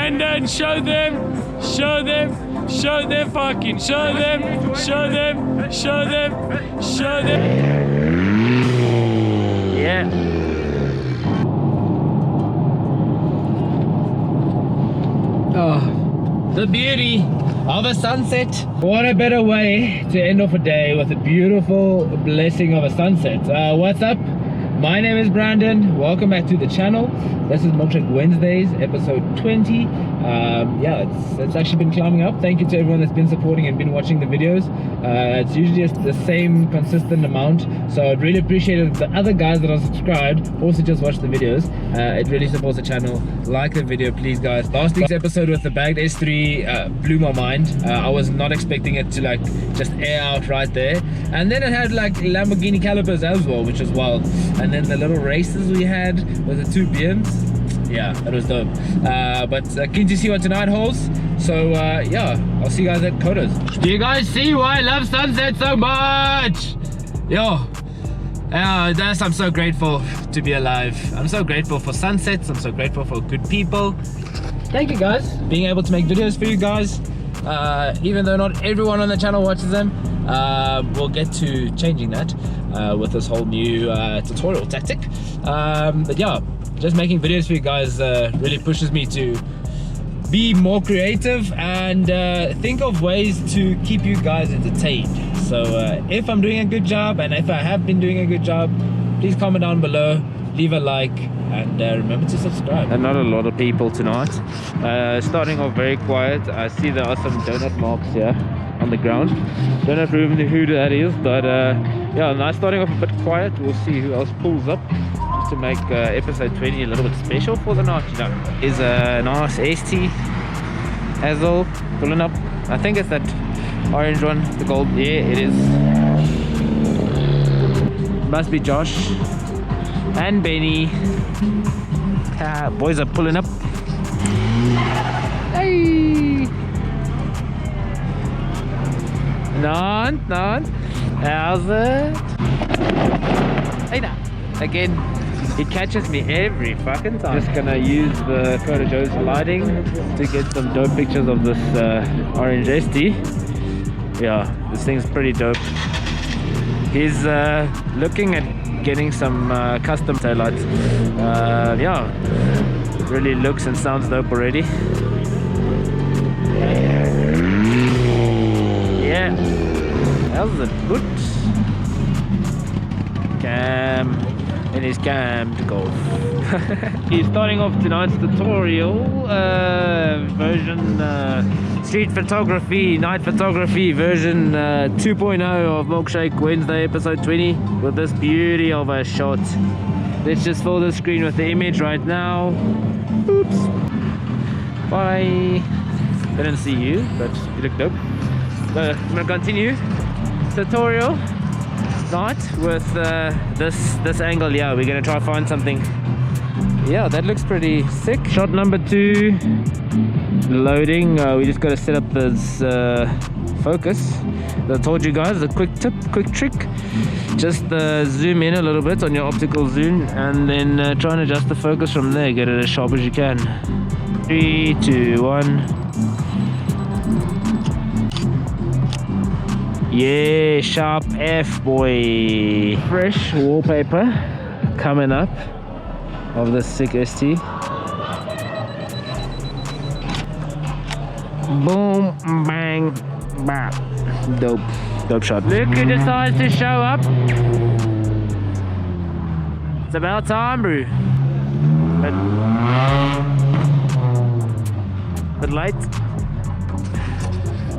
Brandon, show them, show them, show them, fucking show them, show them, show them, show them. Yeah. Oh, the beauty of a sunset. What a better way to end off a day with a beautiful blessing of a sunset. What's up? My name is Brandon. Welcome back to the channel. This is Milkshake Wednesdays, episode 20. Yeah, it's actually been climbing up. Thank you to everyone that's been supporting and been watching the videos. It's usually just the same consistent amount, so I'd really appreciate it if the other guys that are subscribed also just watch the videos. It really supports the channel. Like the video, please, guys. Last week's episode with the bagged S3 blew my mind. I was not expecting it to like just air out right there, and then it had like Lamborghini calipers as well, which was wild. And then the little races we had with the two BMs, yeah, it was dope. But keen to see what tonight holds. So yeah, I'll see you guys at Koda's. Do you guys see why I love sunset so much? Yo, I'm so grateful to be alive. I'm so grateful for sunsets. I'm so grateful for good people. Thank you guys, being able to make videos for you guys. Even though not everyone on the channel watches them, we'll get to changing that with this whole new tutorial tactic. But yeah, just making videos for you guys really pushes me to be more creative and think of ways to keep you guys entertained. So if I'm doing a good job, and if I have been doing a good job, please comment down below, leave a like, and remember to subscribe. And not a lot of people tonight. Starting off very quiet. I see there are some donut marks here on the ground. Don't know who that is, but yeah, nice. Starting off a bit quiet. We'll see who else pulls up to make episode 20 a little bit special for the night, you know. Is a nice ST Hazel pulling up. I think it's that orange one, the gold. Yeah, it is. Must be Josh and Benny. Boys are pulling up. Hey, non. How's it? Hey now. Again, it catches me every fucking time. Just gonna use the Koda Joe's lighting to get some dope pictures of this orange ST. Yeah, this thing's pretty dope. He's looking at getting some custom taillights. Yeah, really looks and sounds dope already. Yeah, how's it? Good. Cam. And his cam to golf. He's starting off tonight's tutorial version street photography, night photography version 2.0 of Milkshake Wednesday episode 20 with this beauty of a shot. Let's just fill the screen with the image right now. Oops. Bye. Didn't see you, but you look dope. I'm gonna continue tutorial night with this angle. Yeah, we're gonna try to find something. Yeah, that looks pretty sick. Shot number 2 loading. We just got to set up this focus. I told you guys a quick trick, just zoom in a little bit on your optical zoom and then try and adjust the focus from there, get it as sharp as you can. 3, 2, 1. Yeah, sharp F, boy. Fresh wallpaper coming up of the sick ST. Boom, bang, bang. Dope shot. Look who decides to show up. It's about time, bro. But late.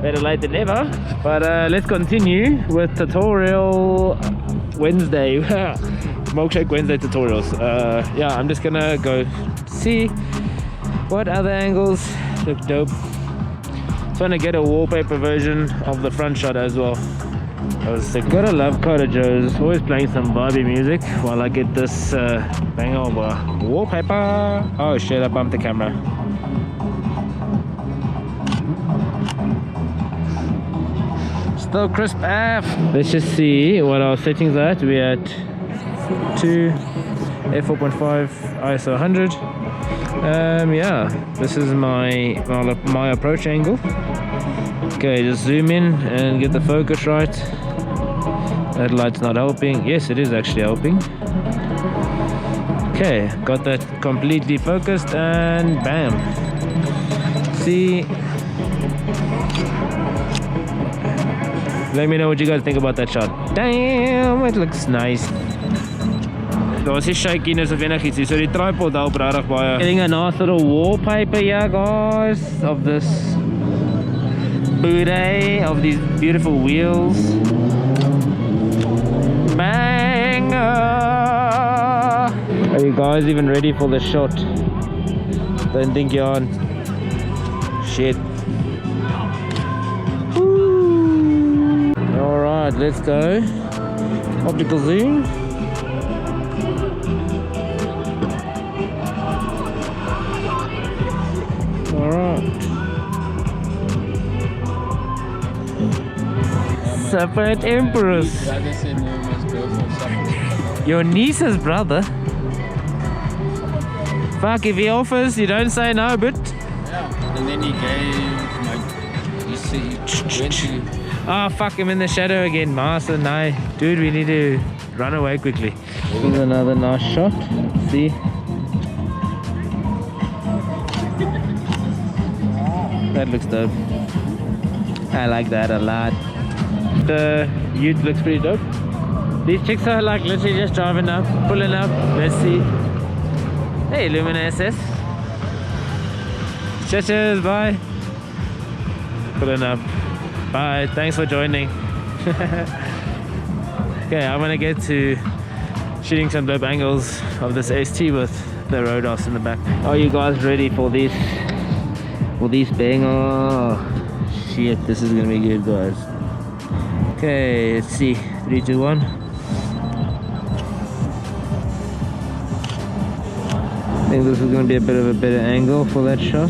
Better late than never. But let's continue with tutorial Wednesday. Milkshake Wednesday tutorials. Yeah, I'm just gonna go see what other angles look dope. Trying to get a wallpaper version of the front shot as well. I was sick. Gotta love Koda Joe's, always playing some vibey music while I get this bang over wallpaper. Oh shit, I bumped the camera. Still crisp AF. Let's just see what our settings are at. We're at 2 f4.5 ISO 100. Yeah, this is my approach angle. Okay, just zoom in and get the focus right. That light's not helping. Yes, it is actually helping. Okay, got that completely focused and bam. See, let me know what you guys think about that shot. Damn, it looks nice. Daar's die shakiness of enigiets hier, so die tripod help regtig baie. Getting a nice little wallpaper here, guys, of this booty, of these beautiful wheels. Bang! Are you guys even ready for the shot? Don't think you aren't. Shit. Alright, let's go. Optical zoom. Separate emperors. Your niece's brother? Fuck, if he offers, you don't say no, but... Yeah, and then he gave, you see, he went to... Oh, fuck, him in the shadow again, master, no. Dude, we need to run away quickly. Here's another nice shot. See? That looks dope. I like that a lot. The ute looks pretty dope. These chicks are like literally just driving up, pulling up. Let's see. Hey, Lumina SS. Cheers, bye. Pulling up. Bye, thanks for joining. Okay, I'm gonna get to shooting some dope angles of this ST with the Rodos in the back. Are you guys ready for this? For this bang? Oh, shit, this is gonna be good, guys. Okay, let's see. 3, 2, 1. I think this is going to be a bit of a better angle for that shot.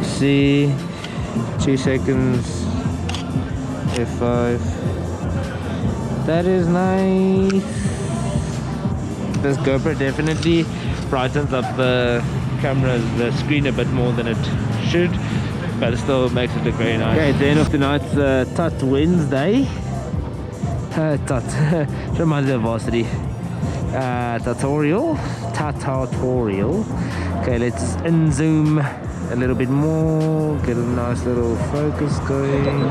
See, 2 seconds. F5. That is nice. This GoPro definitely brightens up the screen a bit more than it should. But it still makes it look very nice. Okay, it's the end of tonight's Tut Wednesday. Tut. Reminds me of varsity. Tutorial. Okay, let's in-zoom a little bit more. Get a nice little focus going.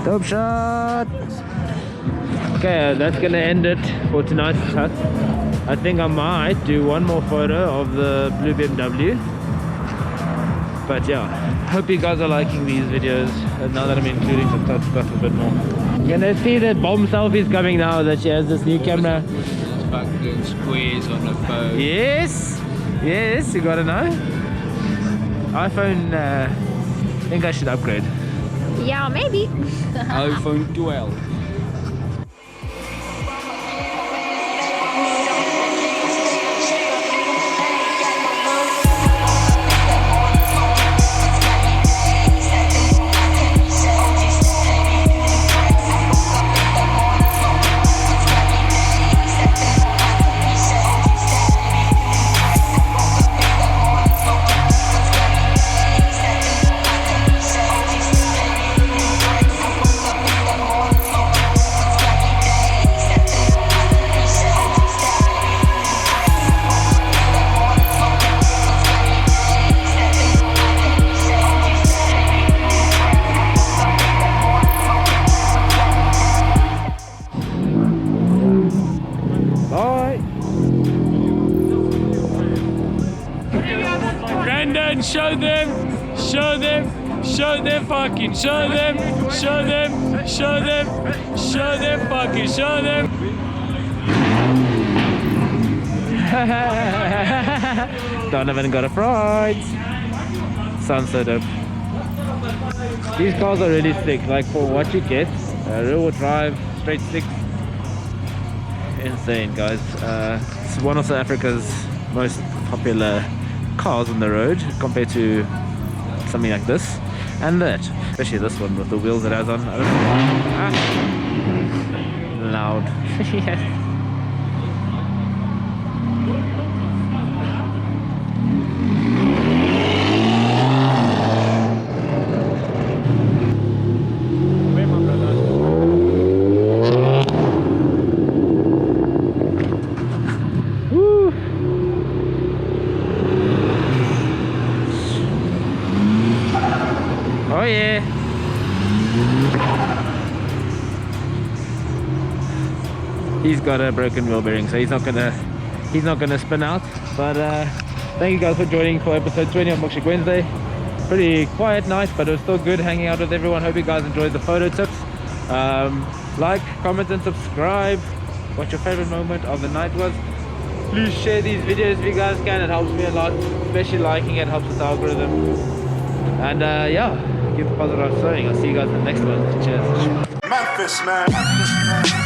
Dope shot! Okay, that's gonna end it for tonight's Tut. I think I might do one more photo of the blue BMW. But yeah, hope you guys are liking these videos. And now that I'm including some Tut stuff a bit more. You're gonna see the bomb selfies coming now that she has this new camera. Fucking squares on the phone. Yes, yes, you gotta know. iPhone, I think I should upgrade. Yeah, maybe. iPhone 12. Show them, fucking show them, fucking show them. Donovan got a fright. Sounds so dope. These cars are really sick, like for what you get, rear-wheel drive, straight 6. Insane, guys. It's one of South Africa's most popular cars on the road compared to something like this and that, especially this one with the wheels it has on. I don't know. loud. Yes. Where my brother? Woo. Oh yeah. He's got a broken wheel bearing, so he's not gonna spin out. But thank you guys for joining for episode 20 of Milkshake Wednesday. Pretty quiet night, but it was still good hanging out with everyone. Hope you guys enjoyed the photo tips. Like, comment and subscribe. What your favorite moment of the night was. Please share these videos if you guys can. It helps me a lot, especially liking it helps with the algorithm. And yeah, keep the positive sowing. I'll see you guys in the next one. Cheers. Memphis, man.